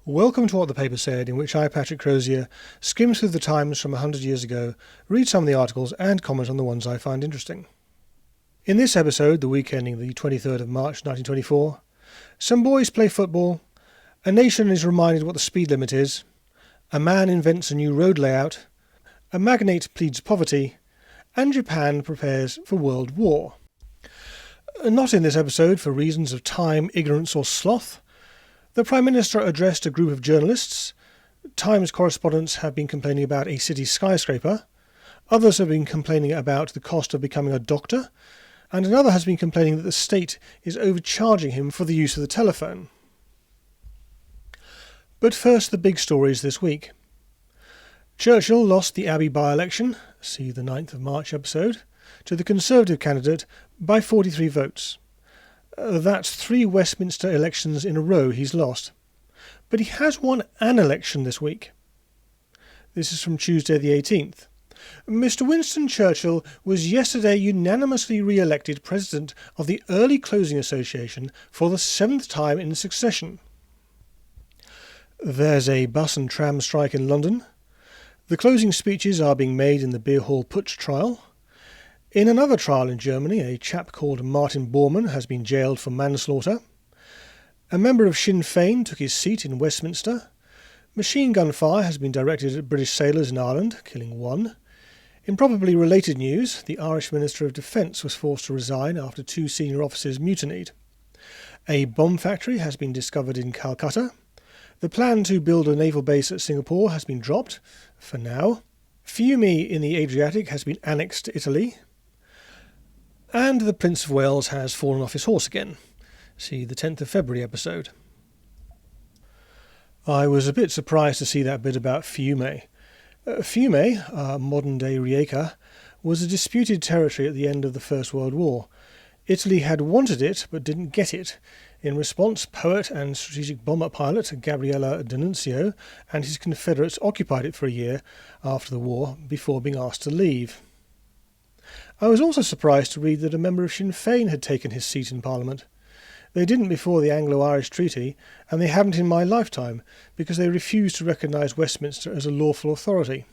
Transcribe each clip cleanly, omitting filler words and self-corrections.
Welcome to What the Paper Said, in which I, Patrick Crozier, skim through the Times from 100 years ago, read some of the articles and comment on the ones I find interesting. In this episode, the week ending the 23rd of March 1924, some boys play football, a nation is reminded what the speed limit is, a man invents a new road layout, a magnate pleads poverty, and Japan prepares for World War. Not in this episode for reasons of time, ignorance or sloth. The Prime Minister addressed a group of journalists. Times correspondents have been complaining about a city skyscraper. Others have been complaining about the cost of becoming a doctor. And another has been complaining that the state is overcharging him for the use of the telephone. But first, the big stories this week. Churchill lost the Abbey by-election, see the 9th of March episode, to the Conservative candidate by 43 votes. That's 3 Westminster elections in a row he's lost. But he has won an election this week. This is from Tuesday the 18th. Mr. Winston Churchill was yesterday unanimously re-elected President of the Early Closing Association for the 7th time in succession. There's a bus and tram strike in London. The closing speeches are being made in the Beer Hall Putsch trial. In another trial in Germany, a chap called Martin Bormann has been jailed for manslaughter. A member of Sinn Féin took his seat in Westminster. Machine gun fire has been directed at British sailors in Ireland, killing 1. In probably related news, the Irish Minister of Defence was forced to resign after 2 senior officers mutinied. A bomb factory has been discovered in Calcutta. The plan to build a naval base at Singapore has been dropped, for now. Fiume in the Adriatic has been annexed to Italy. And the Prince of Wales has fallen off his horse again. See the 10th of February episode. I was a bit surprised to see that bit about Fiume. Fiume, modern-day Rijeka, was a disputed territory at the end of the First World War. Italy had wanted it, but didn't get it. In response, poet and strategic bomber pilot Gabriele D'Annunzio and his Confederates occupied it for a year after the war, before being asked to leave. I was also surprised to read that a member of Sinn Féin had taken his seat in Parliament. They didn't before the Anglo-Irish Treaty, and they haven't in my lifetime, because they refused to recognise Westminster as a lawful authority.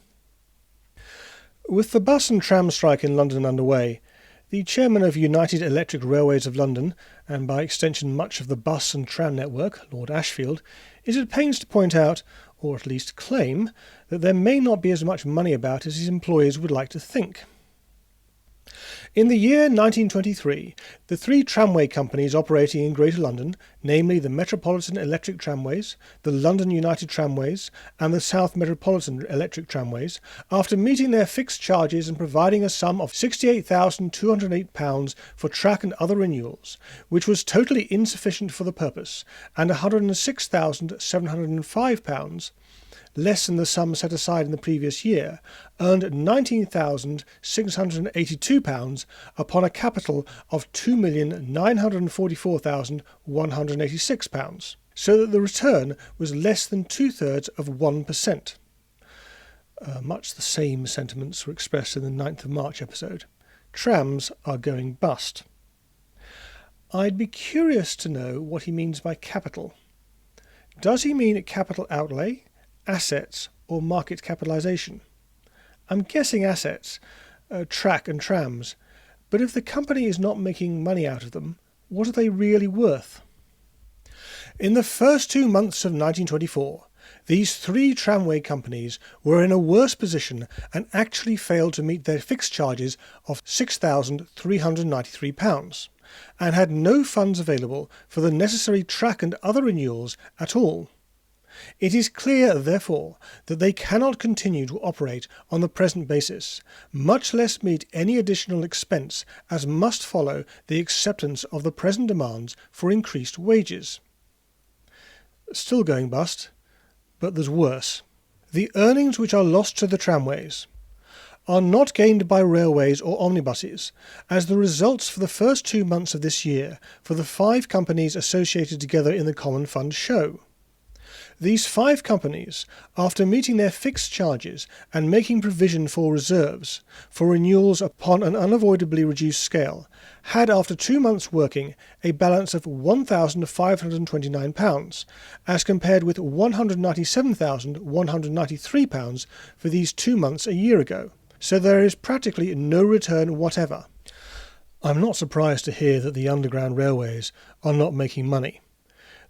With the bus and tram strike in London underway, the chairman of United Electric Railways of London, and by extension much of the bus and tram network, Lord Ashfield, is at pains to point out, or at least claim, that there may not be as much money about as his employers would like to think. In the year 1923, the 3 tramway companies operating in Greater London, namely the Metropolitan Electric Tramways, the London United Tramways, and the South Metropolitan Electric Tramways, after meeting their fixed charges and providing a sum of £68,208 for track and other renewals, which was totally insufficient for the purpose, and £106,705, less than the sum set aside in the previous year, earned £19,682 upon a capital of £2,944,186, so that the return was less than 2/3 of 1%. Much the same sentiments were expressed in the 9th of March episode. Trams are going bust. I'd be curious to know what he means by capital. Does he mean capital outlay, assets, or market capitalisation? I'm guessing assets, track and trams, but if the company is not making money out of them, what are they really worth? In the first 2 months of 1924, these 3 tramway companies were in a worse position and actually failed to meet their fixed charges of £6,393, and had no funds available for the necessary track and other renewals at all. It is clear, therefore, that they cannot continue to operate on the present basis, much less meet any additional expense, as must follow the acceptance of the present demands for increased wages. Still going bust, but there's worse. The earnings which are lost to the tramways are not gained by railways or omnibuses, as the results for the first 2 months of this year for the 5 companies associated together in the Common Fund show. These 5 companies, after meeting their fixed charges and making provision for reserves, for renewals upon an unavoidably reduced scale, had after 2 months working a balance of £1,529, as compared with £197,193 for these 2 months a year ago, so there is practically no return whatever. I'm not surprised to hear that the Underground Railways are not making money.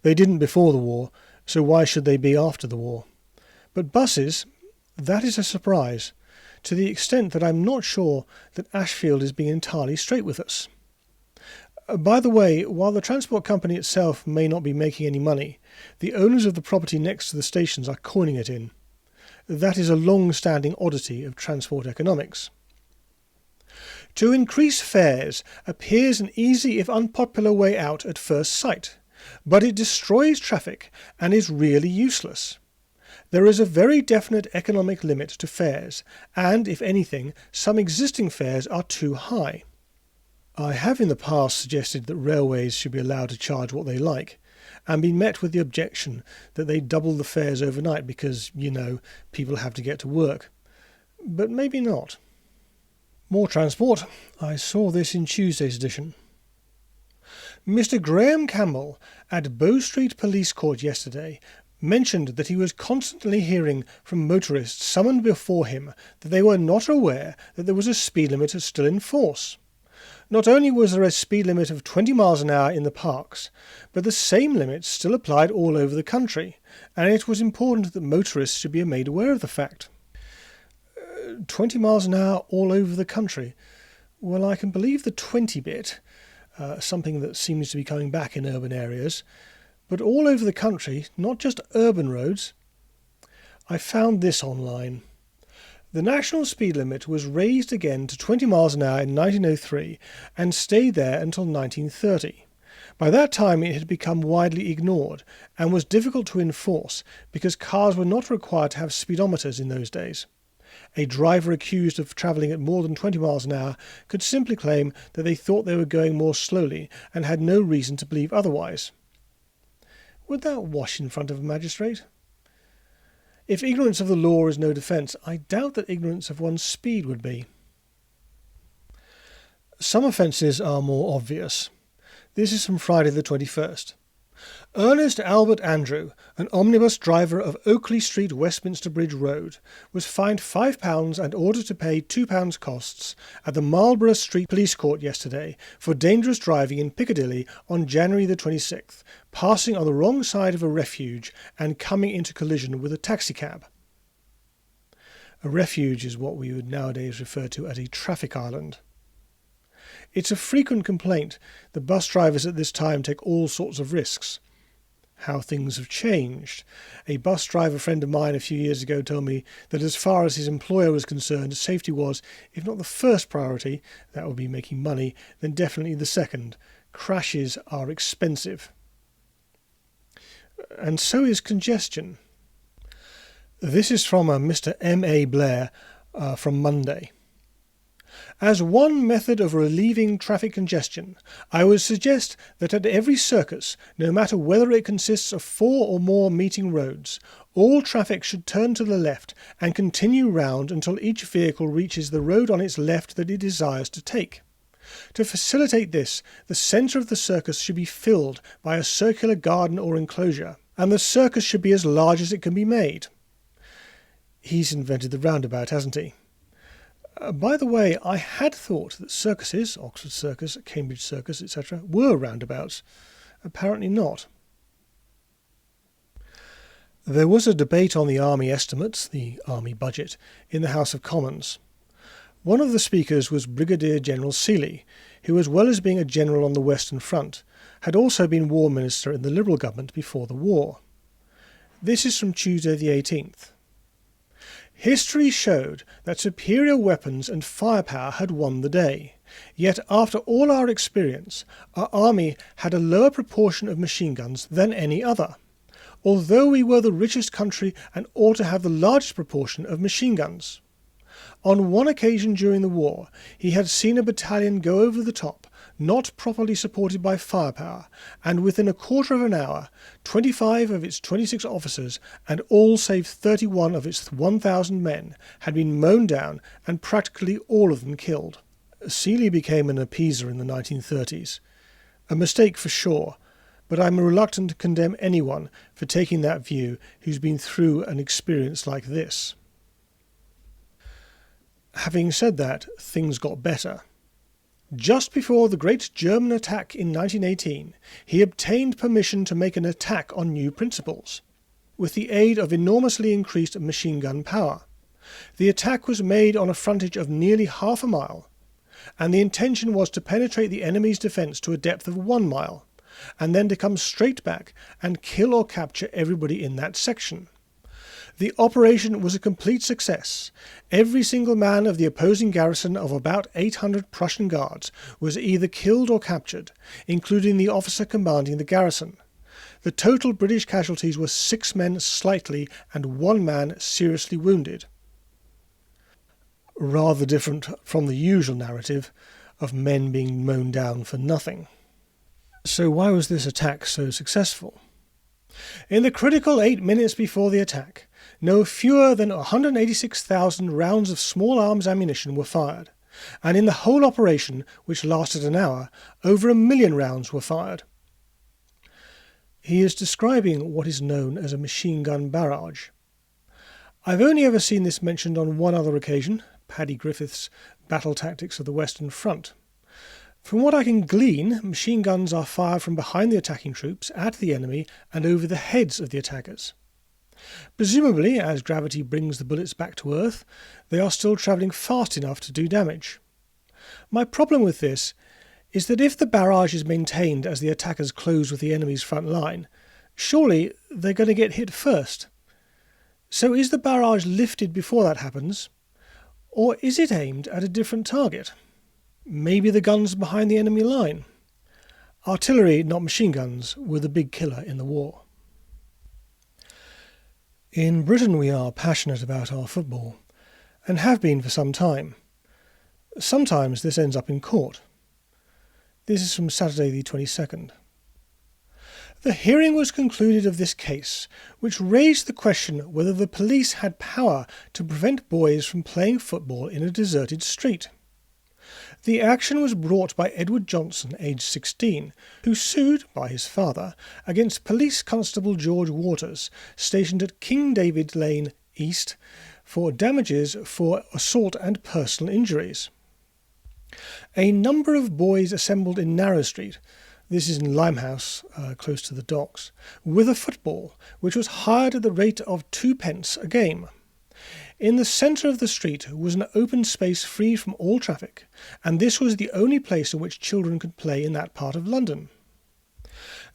They didn't before the war, so why should they be after the war? But buses, that is a surprise, to the extent that I'm not sure that Ashfield is being entirely straight with us. By the way, while the transport company itself may not be making any money, the owners of the property next to the stations are coining it in. That is a long-standing oddity of transport economics. To increase fares appears an easy if unpopular way out at first sight, but it destroys traffic and is really useless. There is a very definite economic limit to fares, and, if anything, some existing fares are too high. I have in the past suggested that railways should be allowed to charge what they like, and been met with the objection that they double the fares overnight because, people have to get to work. But maybe not. More transport. I saw this in Tuesday's edition. Mr. Graham Campbell at Bow Street Police Court yesterday mentioned that he was constantly hearing from motorists summoned before him that they were not aware that there was a speed limit still in force. Not only was there a speed limit of 20 miles an hour in the parks, but the same limit still applied all over the country, and it was important that motorists should be made aware of the fact. 20 miles an hour all over the country. Well, I can believe the 20 bit, something that seems to be coming back in urban areas, but all over the country, not just urban roads. I found this online. The national speed limit was raised again to 20 miles an hour in 1903 and stayed there until 1930. By that time it had become widely ignored and was difficult to enforce because cars were not required to have speedometers in those days. A driver accused of travelling at more than 20 miles an hour could simply claim that they thought they were going more slowly and had no reason to believe otherwise. Would that wash in front of a magistrate? If ignorance of the law is no defence, I doubt that ignorance of one's speed would be. Some offences are more obvious. This is from Friday the 21st. Ernest Albert Andrew, an omnibus driver of Oakley Street, Westminster Bridge Road, was fined £5 and ordered to pay £2 costs at the Marlborough Street Police Court yesterday for dangerous driving in Piccadilly on January the 26th, passing on the wrong side of a refuge and coming into collision with a taxicab. A refuge is what we would nowadays refer to as a traffic island. It's a frequent complaint that bus drivers at this time take all sorts of risks. How things have changed. A bus driver friend of mine a few years ago told me that as far as his employer was concerned, safety was, if not the first priority, that would be making money, then definitely the second. Crashes are expensive. And so is congestion. This is from Mr. M.A. Blair from Monday. As one method of relieving traffic congestion, I would suggest that at every circus, no matter whether it consists of 4 or more meeting roads, all traffic should turn to the left and continue round until each vehicle reaches the road on its left that it desires to take. To facilitate this, the centre of the circus should be filled by a circular garden or enclosure, and the circus should be as large as it can be made. He's invented the roundabout, hasn't he? By the way, I had thought that circuses, Oxford Circus, Cambridge Circus, etc., were roundabouts. Apparently not. There was a debate on the Army estimates, the Army budget, in the House of Commons. One of the speakers was Brigadier General Seeley, who, as well as being a general on the Western Front, had also been War Minister in the Liberal government before the war. This is from Tuesday the 18th. History showed that superior weapons and firepower had won the day, yet after all our experience, our army had a lower proportion of machine guns than any other, although we were the richest country and ought to have the largest proportion of machine guns. On one occasion during the war, he had seen a battalion go over the top, not properly supported by firepower, and within a quarter of an hour, 25 of its 26 officers and all save 31 of its 1,000 men had been mown down and practically all of them killed. Seeley became an appeaser in the 1930s. A mistake for sure, but I'm reluctant to condemn anyone for taking that view who's been through an experience like this. Having said that, things got better. Just before the Great German Attack in 1918, he obtained permission to make an attack on new principles, with the aid of enormously increased machine gun power. The attack was made on a frontage of nearly half a mile, and the intention was to penetrate the enemy's defence to a depth of 1 mile, and then to come straight back and kill or capture everybody in that section. The operation was a complete success. Every single man of the opposing garrison of about 800 Prussian guards was either killed or captured, including the officer commanding the garrison. The total British casualties were 6 men slightly and 1 man seriously wounded. Rather different from the usual narrative of men being mown down for nothing. So why was this attack so successful? In the critical 8 minutes before the attack, no fewer than 186,000 rounds of small arms ammunition were fired, and in the whole operation, which lasted an hour, over 1 million rounds were fired. He is describing what is known as a machine gun barrage. I've only ever seen this mentioned on one other occasion, Paddy Griffith's Battle Tactics of the Western Front. From what I can glean, machine guns are fired from behind the attacking troops at the enemy and over the heads of the attackers. Presumably, as gravity brings the bullets back to Earth, they are still travelling fast enough to do damage. My problem with this is that if the barrage is maintained as the attackers close with the enemy's front line, surely they're going to get hit first. So is the barrage lifted before that happens, or is it aimed at a different target? Maybe the guns behind the enemy line. Artillery, not machine guns, were the big killer in the war. In Britain we are passionate about our football, and have been for some time. Sometimes this ends up in court. This is from Saturday the 22nd. The hearing was concluded of this case, which raised the question whether the police had power to prevent boys from playing football in a deserted street. The action was brought by Edward Johnson, aged 16, who sued, by his father, against Police Constable George Waters, stationed at King David Lane East, for damages for assault and personal injuries. A number of boys assembled in Narrow Street, this is in Limehouse, close to the docks, with a football, which was hired at the rate of 2p a game. In the centre of the street was an open space free from all traffic, and this was the only place in which children could play in that part of London.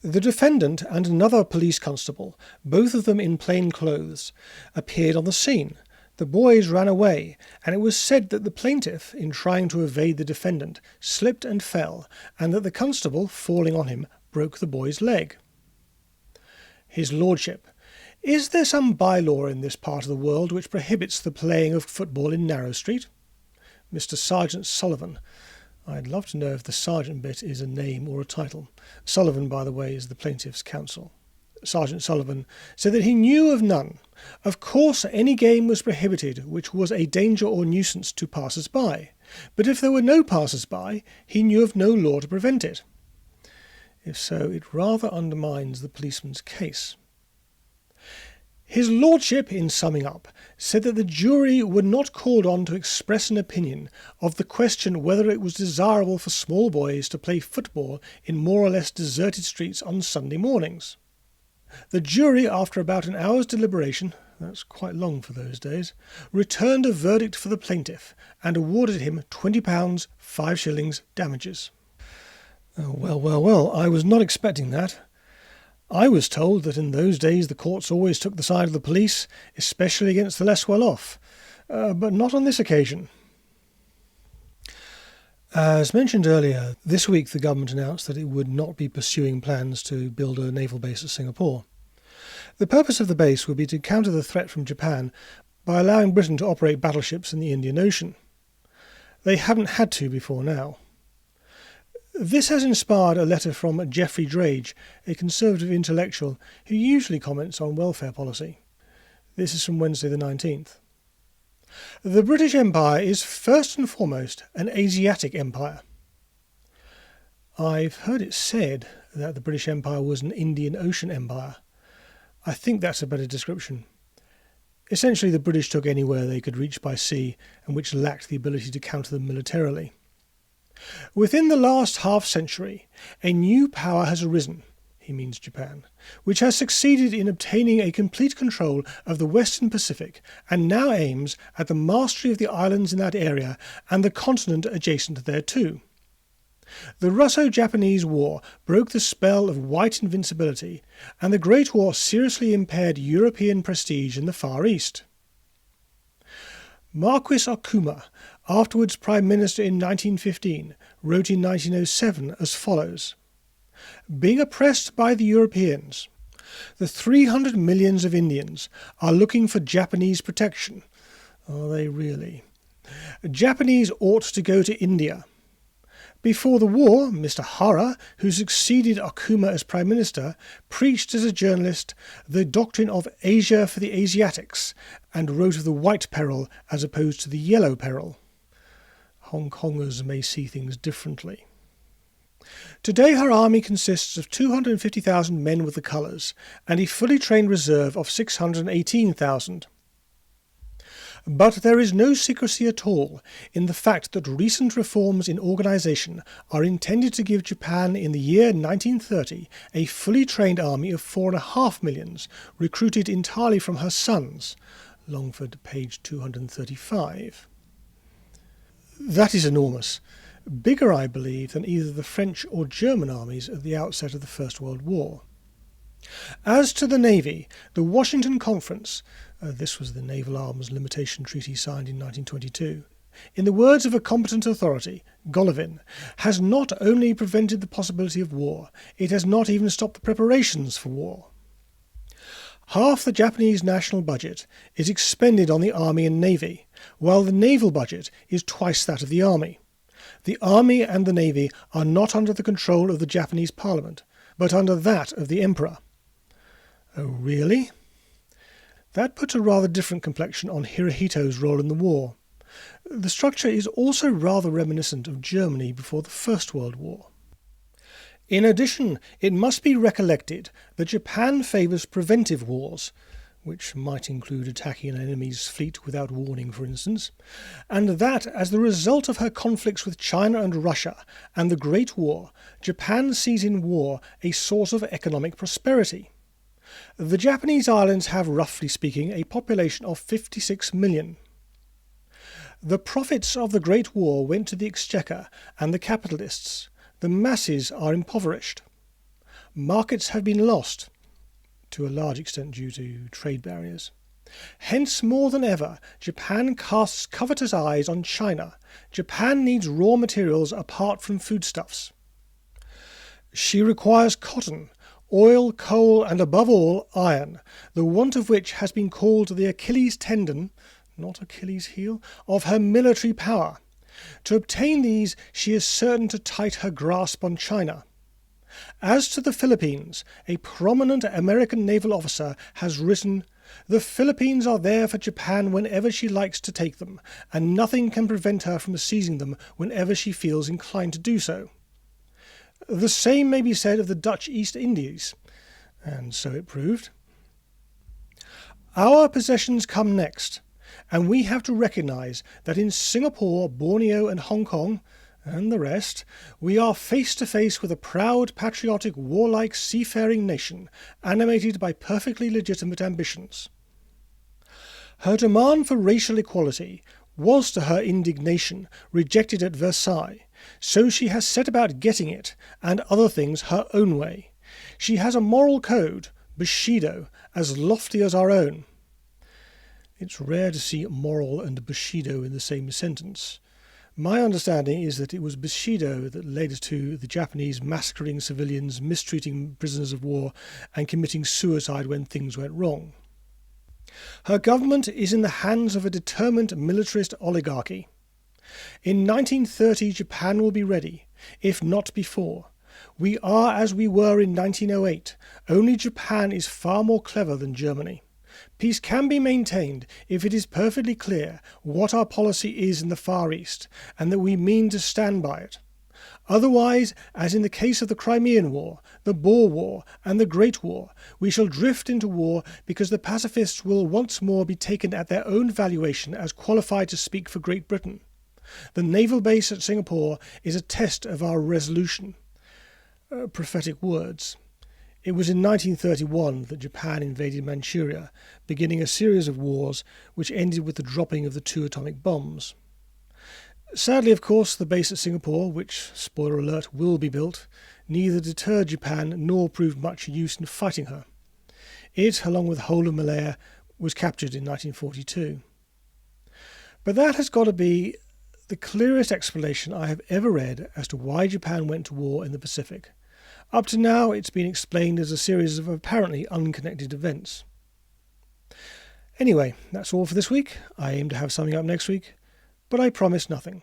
The defendant and another police constable, both of them in plain clothes, appeared on the scene. The boys ran away, and it was said that the plaintiff, in trying to evade the defendant, slipped and fell, and that the constable, falling on him, broke the boy's leg. His Lordship: Is there some bylaw in this part of the world which prohibits the playing of football in Narrow Street? Mr. Sergeant Sullivan. I'd love to know if the sergeant bit is a name or a title. Sullivan, by the way, is the plaintiff's counsel. Sergeant Sullivan said that he knew of none. Of course, any game was prohibited which was a danger or nuisance to passers-by, but if there were no passers-by, he knew of no law to prevent it. If so, it rather undermines the policeman's case. His Lordship, in summing up, said that the jury were not called on to express an opinion of the question whether it was desirable for small boys to play football in more or less deserted streets on Sunday mornings. The jury, after about an hour's deliberation, that's quite long for those days, returned a verdict for the plaintiff and awarded him £20, 5 shillings damages. Oh, well, I was not expecting that. I was told that in those days the courts always took the side of the police, especially against the less well-off, but not on this occasion. As mentioned earlier, this week the government announced that it would not be pursuing plans to build a naval base at Singapore. The purpose of the base would be to counter the threat from Japan by allowing Britain to operate battleships in the Indian Ocean. They haven't had to before now. This has inspired a letter from Geoffrey Drage, a conservative intellectual who usually comments on welfare policy. This is from Wednesday the 19th. The British Empire is first and foremost an Asiatic empire. I've heard it said that the British Empire was an Indian Ocean empire. I think that's a better description. Essentially, the British took anywhere they could reach by sea and which lacked the ability to counter them militarily. Within the last half-century, a new power has arisen, he means Japan, which has succeeded in obtaining a complete control of the Western Pacific and now aims at the mastery of the islands in that area and the continent adjacent thereto. The Russo-Japanese War broke the spell of white invincibility, and the Great War seriously impaired European prestige in the Far East. Marquis Okuma, afterwards Prime Minister in 1915, wrote in 1907 as follows: "Being oppressed by the Europeans, the 300 millions of Indians are looking for Japanese protection. Are they really? Japanese ought to go to India. Before the war, Mr. Hara, who succeeded Okuma as Prime Minister, preached as a journalist the doctrine of Asia for the Asiatics, and wrote of the white peril as opposed to the yellow peril. Hong Kongers may see things differently. Today her army consists of 250,000 men with the colours, and a fully trained reserve of 618,000. But there is no secrecy at all in the fact that recent reforms in organisation are intended to give Japan in the year 1930 a fully trained army of 4.5 millions, recruited entirely from her sons." Longford, page 235. That is enormous. Bigger, I believe, than either the French or German armies at the outset of the First World War. As to the Navy, the Washington Conference, this was the Naval Arms Limitation Treaty signed in 1922, in the words of a competent authority, Golovin, has not only prevented the possibility of war, it has not even stopped the preparations for war. Half the Japanese national budget is expended on the Army and Navy, while the naval budget is twice that of the Army. The Army and the Navy are not under the control of the Japanese Parliament, but under that of the Emperor. Oh, really? That puts a rather different complexion on Hirohito's role in the war. The structure is also rather reminiscent of Germany before the First World War. In addition, it must be recollected that Japan favours preventive wars, which might include attacking an enemy's fleet without warning, for instance, and that as the result of her conflicts with China and Russia and the Great War, Japan sees in war a source of economic prosperity. The Japanese islands have, roughly speaking, a population of 56 million. The profits of the Great War went to the exchequer and the capitalists. The masses are impoverished. Markets have been lost, to a large extent due to trade barriers. Hence, more than ever, Japan casts covetous eyes on China. Japan needs raw materials apart from foodstuffs. She requires cotton, oil, coal, and above all, iron, the want of which has been called the Achilles tendon, not Achilles heel, of her military power. To obtain these, she is certain to tighten her grasp on China. As to the Philippines, a prominent American naval officer has written, "The Philippines are there for Japan whenever she likes to take them, and nothing can prevent her from seizing them whenever she feels inclined to do so." The same may be said of the Dutch East Indies, and so it proved. Our possessions come next, and we have to recognise that in Singapore, Borneo and Hong Kong, and the rest, we are face to face with a proud, patriotic, warlike, seafaring nation, animated by perfectly legitimate ambitions. Her demand for racial equality was, to her indignation, rejected at Versailles, so she has set about getting it, and other things, her own way. She has a moral code, Bushido, as lofty as our own. It's rare to see moral and Bushido in the same sentence. My understanding is that it was Bushido that led to the Japanese massacring civilians, mistreating prisoners of war, and committing suicide when things went wrong. Her government is in the hands of a determined militarist oligarchy. In 1930 Japan will be ready. if not before. We are as we were in 1908, only Japan is far more clever than Germany. Peace can be maintained if it is perfectly clear what our policy is in the Far East, and that we mean to stand by it. Otherwise, as in the case of the Crimean War, the Boer War, and the Great War, we shall drift into war because the pacifists will once more be taken at their own valuation as qualified to speak for Great Britain. The naval base at Singapore is a test of our resolution. Prophetic words. It was in 1931 that Japan invaded Manchuria, beginning a series of wars which ended with the dropping of the 2 atomic bombs. Sadly, of course, the base at Singapore, which, spoiler alert, will be built, neither deterred Japan nor proved much use in fighting her. It, along with the whole of Malaya, was captured in 1942. But that has got to be the clearest explanation I have ever read as to why Japan went to war in the Pacific. Up to now, it's been explained as a series of apparently unconnected events. Anyway, that's all for this week. I aim to have something up next week, but I promise nothing.